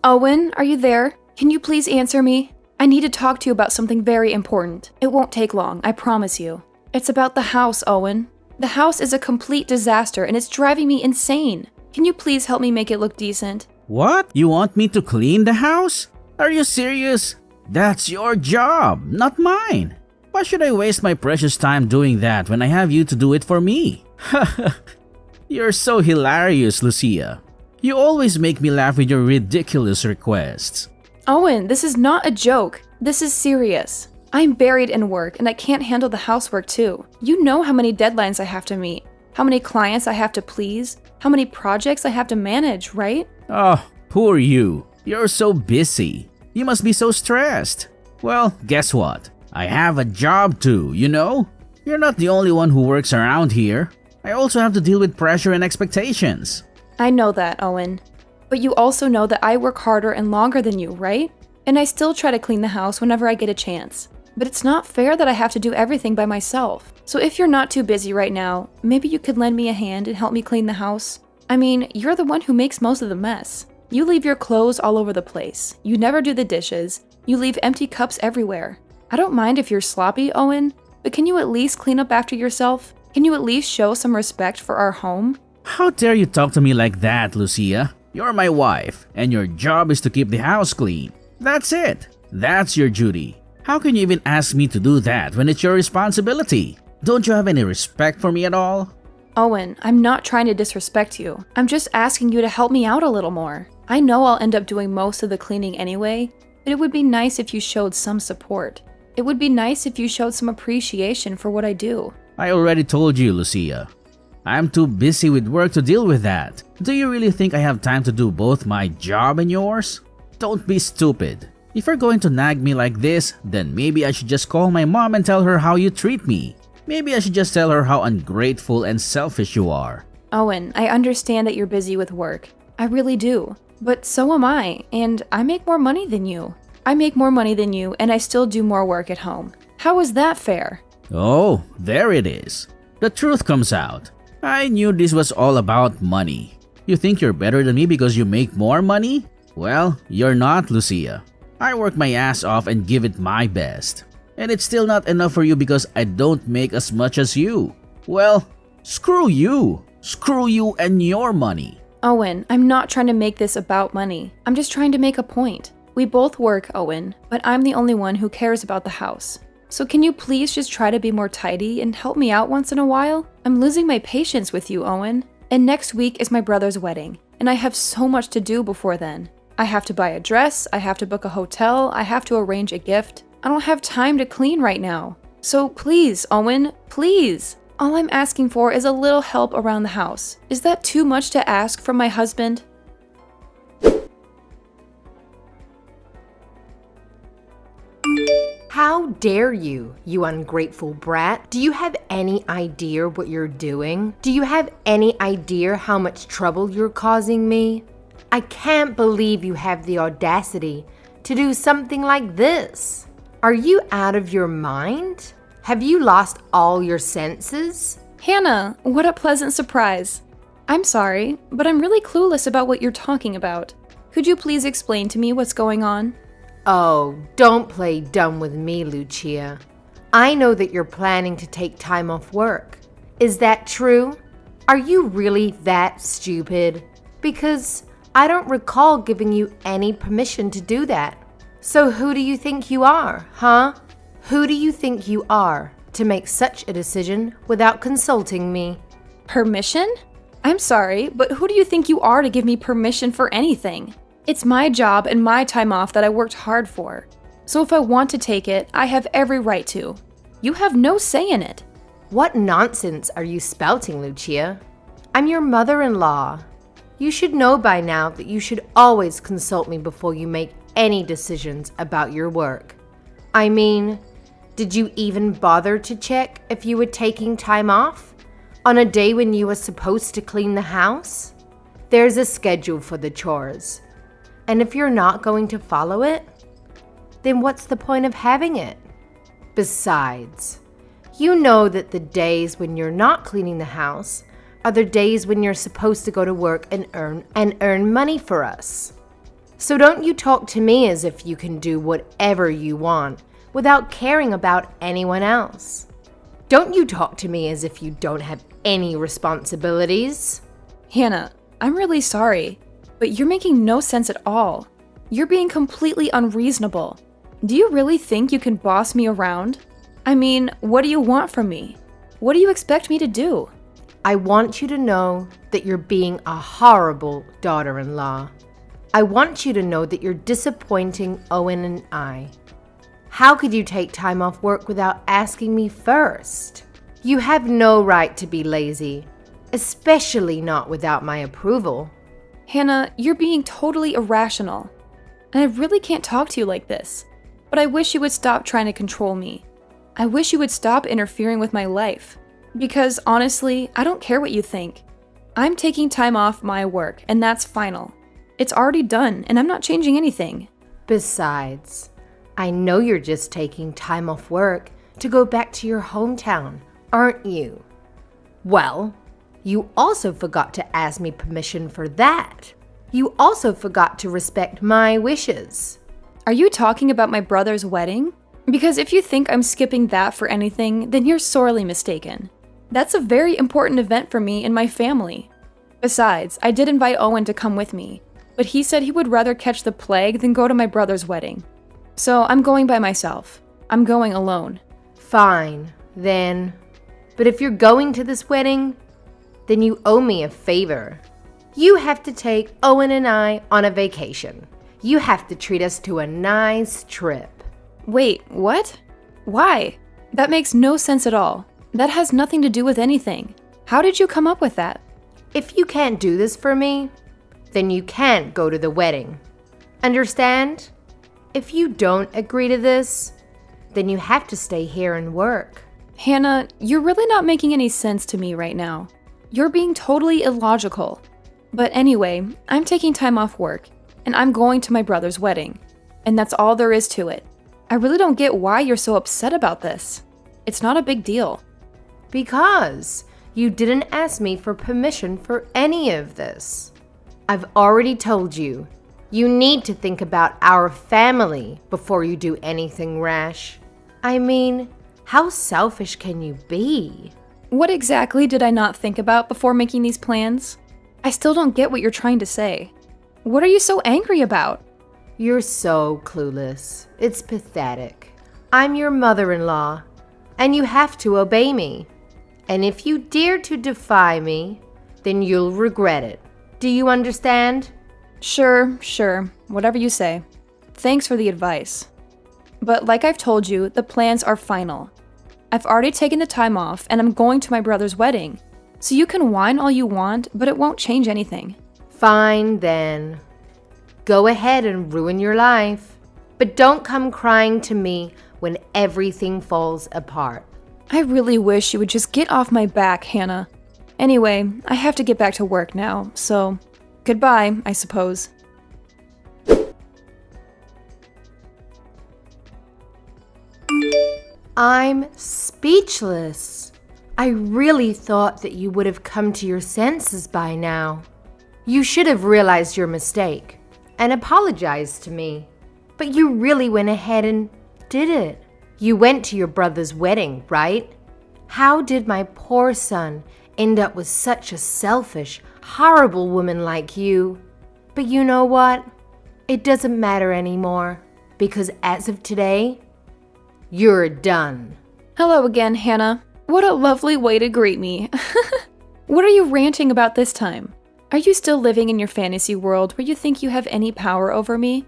Owen, are you there? Can you please answer me? I need to talk to you about something very important. It won't take long, I promise you. It's about the house, Owen. The house is a complete disaster and it's driving me insane. Can you please help me make it look decent? What? You want me to clean the house? Are you serious? That's your job, not mine. Why should I waste my precious time doing that when I have you to do it for me? You're so hilarious, Lucia. You always make me laugh with your ridiculous requests. Owen, this is not a joke. This is serious. I'm buried in work and I can't handle the housework too. You know how many deadlines I have to meet, how many clients I have to please, how many projects I have to manage, right? Oh, poor you. You're so busy. You must be so stressed. Well, guess what? I have a job too, you know? You're not the only one who works around here. I also have to deal with pressure and expectations. I know that, Owen. But you also know that I work harder and longer than you, right? And I still try to clean the house whenever I get a chance. But it's not fair that I have to do everything by myself. So if you're not too busy right now, maybe you could lend me a hand and help me clean the house? I mean, you're the one who makes most of the mess. You leave your clothes all over the place. You never do the dishes. You leave empty cups everywhere. I don't mind if you're sloppy, Owen, but can you at least clean up after yourself? Can you at least show some respect for our home? How dare you talk to me like that, Lucia? You're my wife, and your job is to keep the house clean. That's it. That's your duty. How can you even ask me to do that when it's your responsibility? Don't you have any respect for me at all? Owen, I'm not trying to disrespect you. I'm just asking you to help me out a little more. I know I'll end up doing most of the cleaning anyway, but it would be nice if you showed some support. It would be nice if you showed some appreciation for what I do. I already told you, Lucia. I'm too busy with work to deal with that. Do you really think I have time to do both my job and yours? Don't be stupid. If you're going to nag me like this, then maybe I should just call my mom and tell her how you treat me. Maybe I should just tell her how ungrateful and selfish you are. Owen, I understand that you're busy with work. I really do. But so am I, and I make more money than you. I make more money than you, and I still do more work at home. How is that fair? Oh, there it is. The truth comes out. I knew this was all about money. You think you're better than me because you make more money? Well, you're not, Lucia. I work my ass off and give it my best. And it's still not enough for you because I don't make as much as you. Well, screw you. Screw you and your money. Owen, I'm not trying to make this about money. I'm just trying to make a point. We both work, Owen, but I'm the only one who cares about the house. So can you please just try to be more tidy and help me out once in a while? I'm losing my patience with you, Owen. And next week is my brother's wedding, and I have so much to do before then. I have to buy a dress, I have to book a hotel, I have to arrange a gift. I don't have time to clean right now. So please, Owen, please. All I'm asking for is a little help around the house. Is that too much to ask from my husband? How dare you, you ungrateful brat? Do you have any idea what you're doing? Do you have any idea how much trouble you're causing me? I can't believe you have the audacity to do something like this. Are you out of your mind? Have you lost all your senses? Hannah, what a pleasant surprise. I'm sorry, but I'm really clueless about what you're talking about. Could you please explain to me what's going on? Oh, don't play dumb with me, Lucia. I know that you're planning to take time off work. Is that true? Are you really that stupid? Because I don't recall giving you any permission to do that. So who do you think you are, huh? Who do you think you are to make such a decision without consulting me? Permission? I'm sorry, but who do you think you are to give me permission for anything? It's my job and my time off that I worked hard for. So if I want to take it, I have every right to. You have no say in it. What nonsense are you spouting, Lucia? I'm your mother-in-law. You should know by now that you should always consult me before you make any decisions about your work. I mean, did you even bother to check if you were taking time off on a day when you were supposed to clean the house? There's a schedule for the chores. And if you're not going to follow it, then what's the point of having it? Besides, you know that the days when you're not cleaning the house are the days when you're supposed to go to work and earn money for us. So don't you talk to me as if you can do whatever you want without caring about anyone else. Don't you talk to me as if you don't have any responsibilities. Hannah, I'm really sorry, but you're making no sense at all. You're being completely unreasonable. Do you really think you can boss me around? I mean, what do you want from me? What do you expect me to do? I want you to know that you're being a horrible daughter-in-law. I want you to know that you're disappointing Owen and I. How could you take time off work without asking me first? You have no right to be lazy, especially not without my approval. Hannah, you're being totally irrational. And I really can't talk to you like this. But I wish you would stop trying to control me. I wish you would stop interfering with my life. Because honestly, I don't care what you think. I'm taking time off my work, and that's final. It's already done, and I'm not changing anything. Besides, I know you're just taking time off work to go back to your hometown, aren't you? Well, you also forgot to ask me permission for that. You also forgot to respect my wishes. Are you talking about my brother's wedding? Because if you think I'm skipping that for anything, then you're sorely mistaken. That's a very important event for me and my family. Besides, I did invite Owen to come with me, but he said he would rather catch the plague than go to my brother's wedding. So I'm going by myself. I'm going alone. Fine, then. But if you're going to this wedding, then you owe me a favor. You have to take Owen and I on a vacation. You have to treat us to a nice trip. Wait, what? Why? That makes no sense at all. That has nothing to do with anything. How did you come up with that? If you can't do this for me, then you can't go to the wedding. Understand? If you don't agree to this, then you have to stay here and work. Hannah, you're really not making any sense to me right now. You're being totally illogical. But anyway, I'm taking time off work, and I'm going to my brother's wedding. And that's all there is to it. I really don't get why you're so upset about this. It's not a big deal. Because you didn't ask me for permission for any of this. I've already told you, you need to think about our family before you do anything rash. I mean, how selfish can you be? What exactly did I not think about before making these plans? I still don't get what you're trying to say. What are you so angry about? You're so clueless. It's pathetic. I'm your mother-in-law, and you have to obey me. And if you dare to defy me, then you'll regret it. Do you understand? Sure, whatever you say. Thanks for the advice. But like I've told you, the plans are final. I've already taken the time off, and I'm going to my brother's wedding. So you can whine all you want, but it won't change anything. Fine then. Go ahead and ruin your life. But don't come crying to me when everything falls apart. I really wish you would just get off my back, Hannah. Anyway, I have to get back to work now, so goodbye, I suppose. I'm speechless. I really thought that you would have come to your senses by now. You should have realized your mistake and apologized to me. But you really went ahead and did it. You went to your brother's wedding, right? How did my poor son end up with such a selfish, horrible woman like you? But you know what? It doesn't matter anymore, because as of today, you're done. Hello again, Hannah. What a lovely way to greet me. What are you ranting about this time? Are you still living in your fantasy world where you think you have any power over me?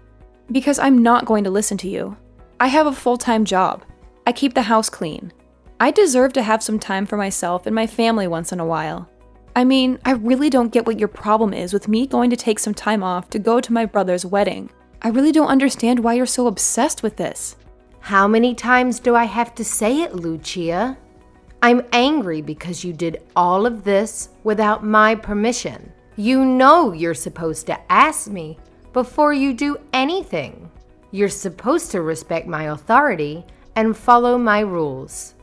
Because I'm not going to listen to you. I have a full-time job. I keep the house clean. I deserve to have some time for myself and my family once in a while. I mean, I really don't get what your problem is with me going to take some time off to go to my brother's wedding. I really don't understand why you're so obsessed with this. How many times do I have to say it, Lucia? I'm angry because you did all of this without my permission. You know you're supposed to ask me before you do anything. You're supposed to respect my authority and follow my rules.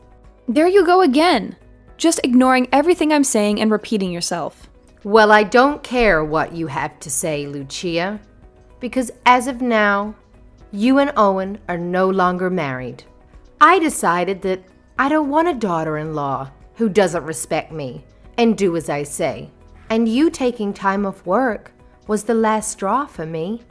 There you go again. Just ignoring everything I'm saying and repeating yourself. Well, I don't care what you have to say, Lucia. because as of now, you and Owen are no longer married. I decided that I don't want a daughter-in-law who doesn't respect me and do as I say. And you taking time off work was the last straw for me.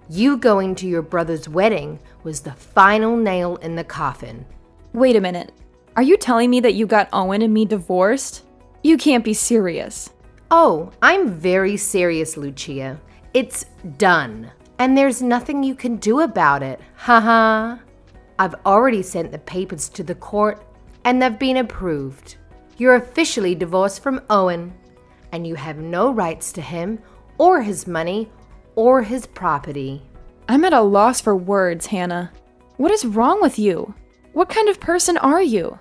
You going to your brother's wedding was the final nail in the coffin. Wait a minute. Are you telling me that you got Owen and me divorced? You can't be serious. Oh, I'm very serious, Lucia. It's done. And there's nothing you can do about it. Haha. I've already sent the papers to the court and they've been approved. You're officially divorced from Owen, and you have no rights to him or his money or his property. I'm at a loss for words, Hannah. What is wrong with you? What kind of person are you?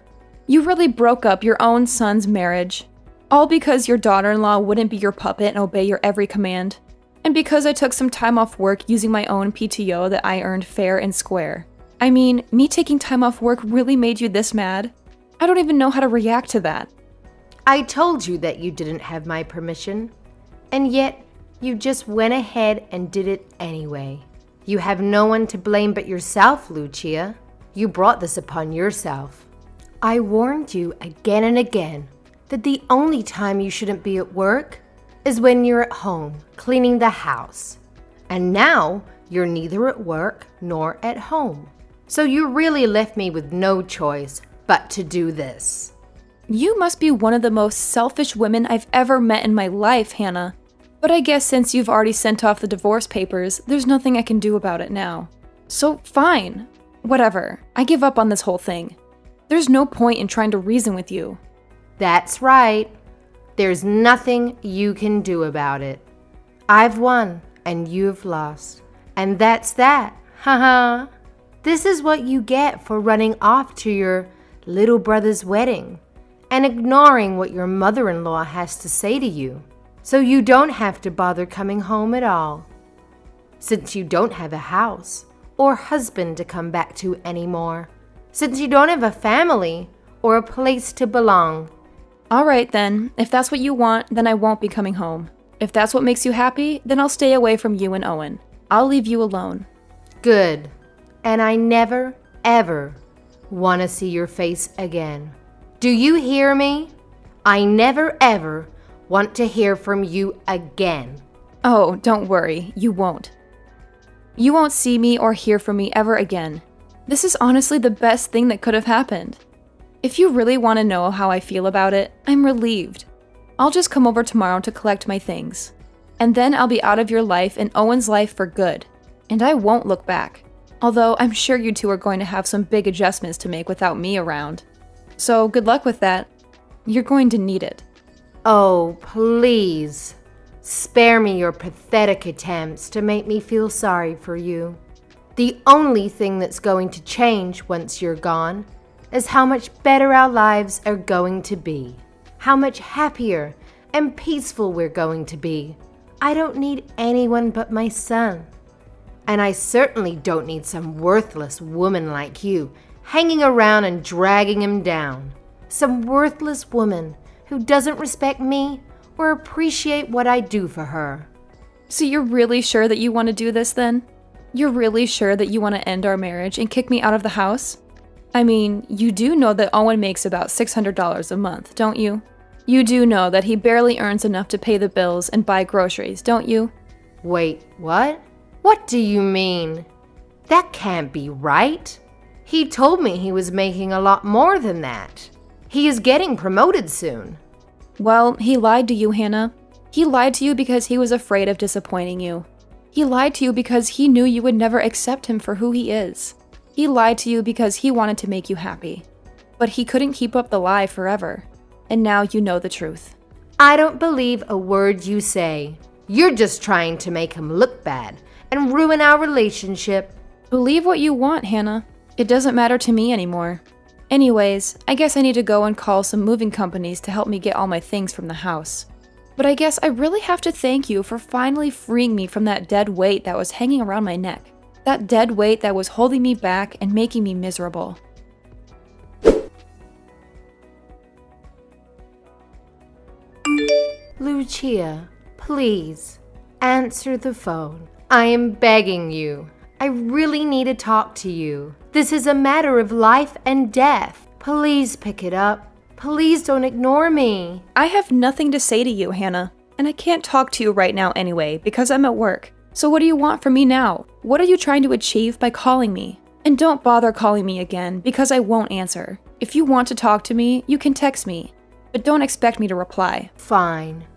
You really broke up your own son's marriage, all because your daughter-in-law wouldn't be your puppet and obey your every command, and because I took some time off work using my own PTO that I earned fair and square. I mean, me taking time off work really made you this mad? I don't even know how to react to that. I told you that you didn't have my permission, and yet you just went ahead and did it anyway. You have no one to blame but yourself, Lucia. You brought this upon yourself. I warned you again and again that the only time you shouldn't be at work is when you're at home cleaning the house. And now you're neither at work nor at home. So you really left me with no choice but to do this. You must be one of the most selfish women I've ever met in my life, Hannah. But I guess since you've already sent off the divorce papers, there's nothing I can do about it now. So fine. Whatever. I give up on this whole thing. There's no point in trying to reason with you. That's right. There's nothing you can do about it. I've won and you've lost. And that's that. Haha. This is what you get for running off to your little brother's wedding and ignoring what your mother-in-law has to say to you. So you don't have to bother coming home at all, since you don't have a house or husband to come back to anymore, since you don't have a family or a place to belong. All right then, if that's what you want, then I won't be coming home. If that's what makes you happy, then I'll stay away from you and Owen. I'll leave you alone. Good. And I never, ever want to see your face again. Do you hear me? I never, ever want to hear from you again. Oh, don't worry, you won't. You won't see me or hear from me ever again. This is honestly the best thing that could have happened. If you really want to know how I feel about it, I'm relieved. I'll just come over tomorrow to collect my things. And then I'll be out of your life and Owen's life for good. And I won't look back. Although I'm sure you two are going to have some big adjustments to make without me around. So good luck with that. You're going to need it. Oh, please. Spare me your pathetic attempts to make me feel sorry for you. The only thing that's going to change once you're gone is how much better our lives are going to be. How much happier and peaceful we're going to be. I don't need anyone but my son. And I certainly don't need some worthless woman like you hanging around and dragging him down. Some worthless woman who doesn't respect me or appreciate what I do for her. So you're really sure that you want to do this then? You're really sure that you want to end our marriage and kick me out of the house? I mean, you do know that Owen makes about $600 a month, don't you? You do know that he barely earns enough to pay the bills and buy groceries, don't you? Wait, what? What do you mean? That can't be right. He told me he was making a lot more than that. He is getting promoted soon. Well, he lied to you, Hannah. He lied to you because he was afraid of disappointing you. He lied to you because he knew you would never accept him for who he is. He lied to you because he wanted to make you happy. But he couldn't keep up the lie forever. And now you know the truth. I don't believe a word you say. You're just trying to make him look bad and ruin our relationship. Believe what you want, Hannah. It doesn't matter to me anymore. Anyways, I guess I need to go and call some moving companies to help me get all my things from the house. But I guess I really have to thank you for finally freeing me from that dead weight that was hanging around my neck. That dead weight that was holding me back and making me miserable. Lucia, please answer the phone. I am begging you. I really need to talk to you. This is a matter of life and death. Please pick it up. Please don't ignore me. I have nothing to say to you, Hannah, and I can't talk to you right now anyway because I'm at work. So what do you want from me now? What are you trying to achieve by calling me? And don't bother calling me again because I won't answer. If you want to talk to me, you can text me, but don't expect me to reply. Fine.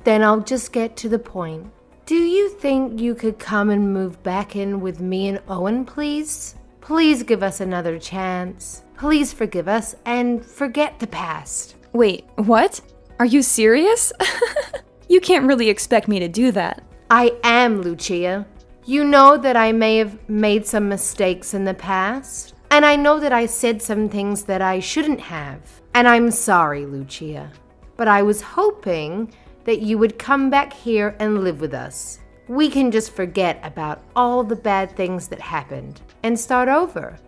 Then I'll just get to the point. Do you think you could come and move back in with me and Owen, please? Please give us another chance. Please forgive us and forget the past. Wait, what? Are you serious? You can't really expect me to do that. I am, Lucia. You know that I may have made some mistakes in the past, and I know that I said some things that I shouldn't have. And I'm sorry, Lucia. But I was hoping that you would come back here and live with us. We can just forget about all the bad things that happened and start over,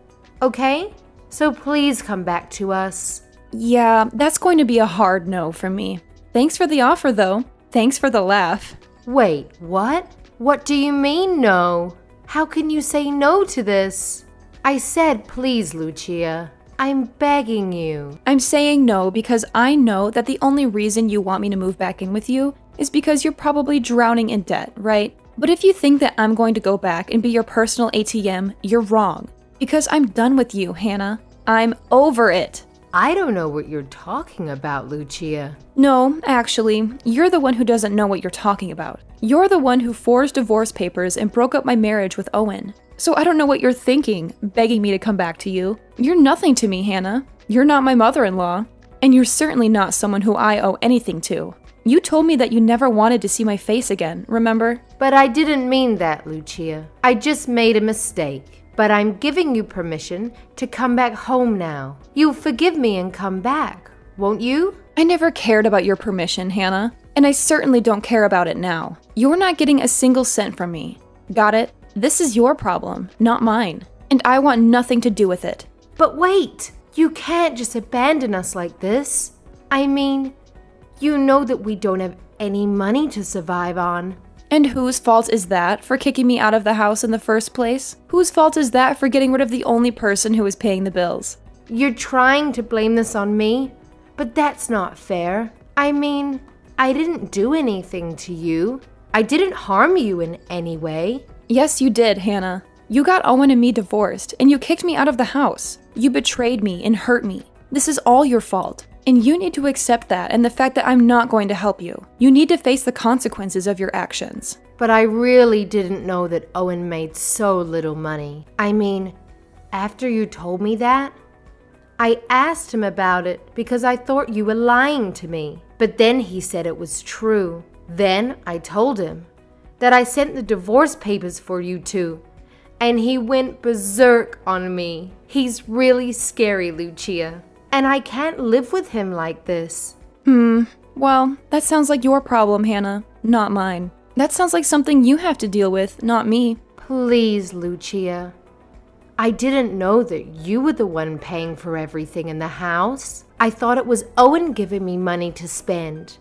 okay? So please come back to us. Yeah, that's going to be a hard no from me. Thanks for the offer, though. Thanks for the laugh. Wait, what? What do you mean no? How can you say no to this? I said please, Lucia. I'm begging you. I'm saying no because I know that the only reason you want me to move back in with you is because you're probably drowning in debt, right? But if you think that I'm going to go back and be your personal ATM, you're wrong. Because I'm done with you, Hannah. I'm over it. I don't know what you're talking about, Lucia. No, actually, you're the one who doesn't know what you're talking about. You're the one who forged divorce papers and broke up my marriage with Owen. So I don't know what you're thinking, begging me to come back to you. You're nothing to me, Hannah. You're not my mother-in-law. And you're certainly not someone who I owe anything to. You told me that you never wanted to see my face again, remember? But I didn't mean that, Lucia. I just made a mistake. But I'm giving you permission to come back home now. You'll forgive me and come back, won't you? I never cared about your permission, Hannah. And I certainly don't care about it now. You're not getting a single cent from me. Got it? This is your problem, not mine. And I want nothing to do with it. But wait! You can't just abandon us like this. I mean, you know that we don't have any money to survive on. And whose fault is that for kicking me out of the house in the first place? Whose fault is that for getting rid of the only person who is paying the bills? You're trying to blame this on me, but that's not fair. I mean, I didn't do anything to you. I didn't harm you in any way. Yes, you did, Hannah. You got Owen and me divorced, and you kicked me out of the house. You betrayed me and hurt me. This is all your fault. And you need to accept that and the fact that I'm not going to help you. You need to face the consequences of your actions. But I really didn't know that Owen made so little money. I mean, after you told me that, I asked him about it because I thought you were lying to me. But then he said it was true. Then I told him that I sent the divorce papers for you two. And he went berserk on me. He's really scary, Lucia. And I can't live with him like this. Well, that sounds like your problem, Hannah, not mine. That sounds like something you have to deal with, not me. Please, Lucia. I didn't know that you were the one paying for everything in the house. I thought it was Owen giving me money to spend.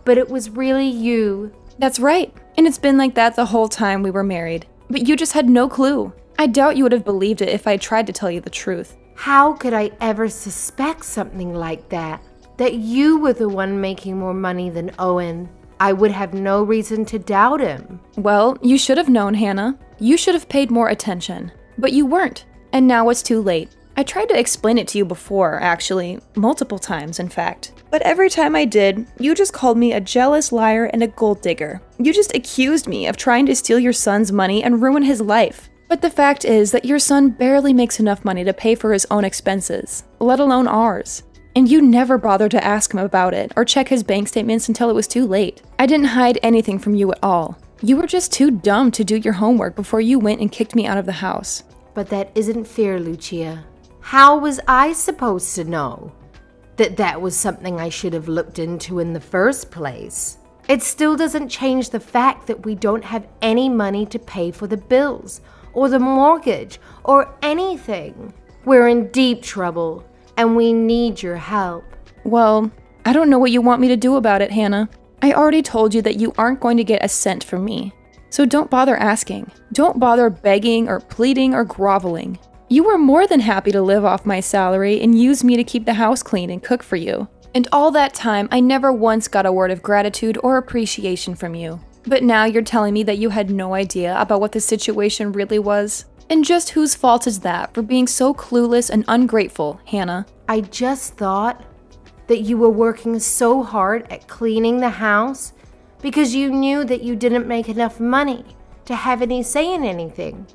But it was really you. That's right. And it's been like that the whole time we were married. But you just had no clue. I doubt you would have believed it if I tried to tell you the truth. How could I ever suspect something like that? That you were the one making more money than Owen? I would have no reason to doubt him. Well, you should have known, Hannah. You should have paid more attention. But you weren't. And now it's too late. I tried to explain it to you before, actually. Multiple times, in fact. But every time I did, you just called me a jealous liar and a gold digger. You just accused me of trying to steal your son's money and ruin his life. But the fact is that your son barely makes enough money to pay for his own expenses, let alone ours. And you never bothered to ask him about it or check his bank statements until it was too late. I didn't hide anything from you at all. You were just too dumb to do your homework before you went and kicked me out of the house. But that isn't fair, Lucia. How was I supposed to know that that was something I should have looked into in the first place? It still doesn't change the fact that we don't have any money to pay for the bills or the mortgage or anything. We're in deep trouble and we need your help. Well, I don't know what you want me to do about it, Hannah. I already told you that you aren't going to get a cent from me. So don't bother asking. Don't bother begging or pleading or groveling. You were more than happy to live off my salary and use me to keep the house clean and cook for you. And all that time, I never once got a word of gratitude or appreciation from you. But now you're telling me that you had no idea about what the situation really was? And just whose fault is that for being so clueless and ungrateful, Hannah? I just thought that you were working so hard at cleaning the house because you knew that you didn't make enough money to have any say in anything.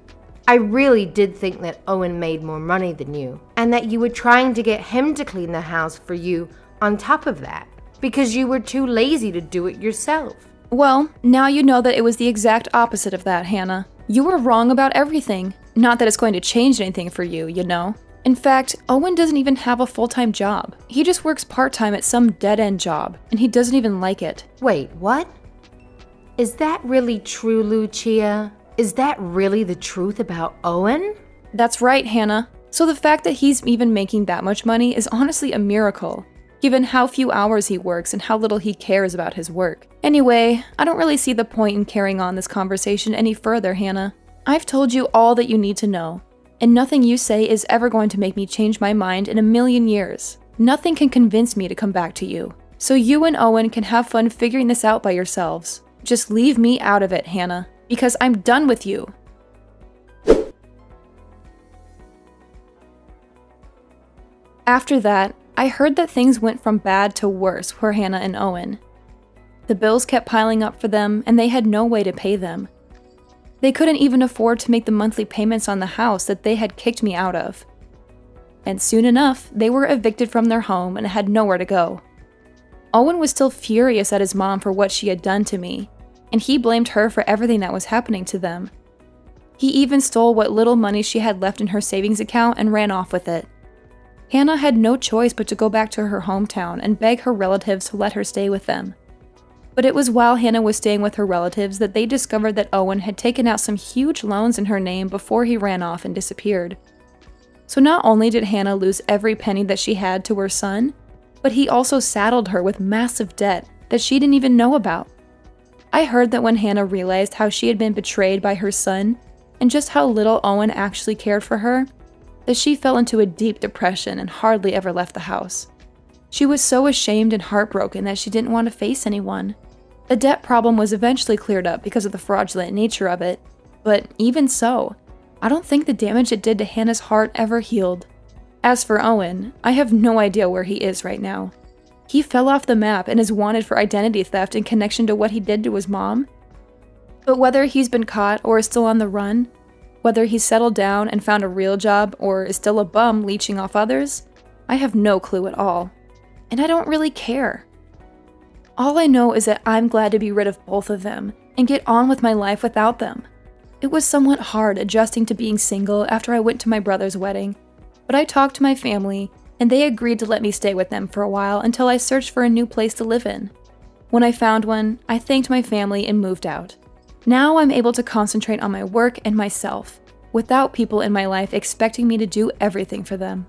I really did think that Owen made more money than you, and that you were trying to get him to clean the house for you on top of that, because you were too lazy to do it yourself. Well, now you know that it was the exact opposite of that, Hannah. You were wrong about everything. Not that it's going to change anything for you, you know? In fact, Owen doesn't even have a full-time job. He just works part-time at some dead-end job, and he doesn't even like it. Wait, what? Is that really true, Lucia? Is that really the truth about Owen? That's right, Hannah. So the fact that he's even making that much money is honestly a miracle, given how few hours he works and how little he cares about his work. Anyway, I don't really see the point in carrying on this conversation any further, Hannah. I've told you all that you need to know, and nothing you say is ever going to make me change my mind in a million years. Nothing can convince me to come back to you. So you and Owen can have fun figuring this out by yourselves. Just leave me out of it, Hannah, because I'm done with you. After that, I heard that things went from bad to worse for Hannah and Owen. The bills kept piling up for them, and they had no way to pay them. They couldn't even afford to make the monthly payments on the house that they had kicked me out of. And soon enough, they were evicted from their home and had nowhere to go. Owen was still furious at his mom for what she had done to me, and he blamed her for everything that was happening to them. He even stole what little money she had left in her savings account and ran off with it. Hannah had no choice but to go back to her hometown and beg her relatives to let her stay with them. But it was while Hannah was staying with her relatives that they discovered that Owen had taken out some huge loans in her name before he ran off and disappeared. So not only did Hannah lose every penny that she had to her son, but he also saddled her with massive debt that she didn't even know about. I heard that when Hannah realized how she had been betrayed by her son and just how little Owen actually cared for her, that she fell into a deep depression and hardly ever left the house. She was so ashamed and heartbroken that she didn't want to face anyone. The debt problem was eventually cleared up because of the fraudulent nature of it, but even so, I don't think the damage it did to Hannah's heart ever healed. As for Owen, I have no idea where he is right now. He fell off the map and is wanted for identity theft in connection to what he did to his mom. But whether he's been caught or is still on the run, whether he's settled down and found a real job or is still a bum leeching off others, I have no clue at all. And I don't really care. All I know is that I'm glad to be rid of both of them and get on with my life without them. It was somewhat hard adjusting to being single after I went to my brother's wedding, but I talked to my family and they agreed to let me stay with them for a while until I searched for a new place to live in. When I found one, I thanked my family and moved out. Now I'm able to concentrate on my work and myself, without people in my life expecting me to do everything for them.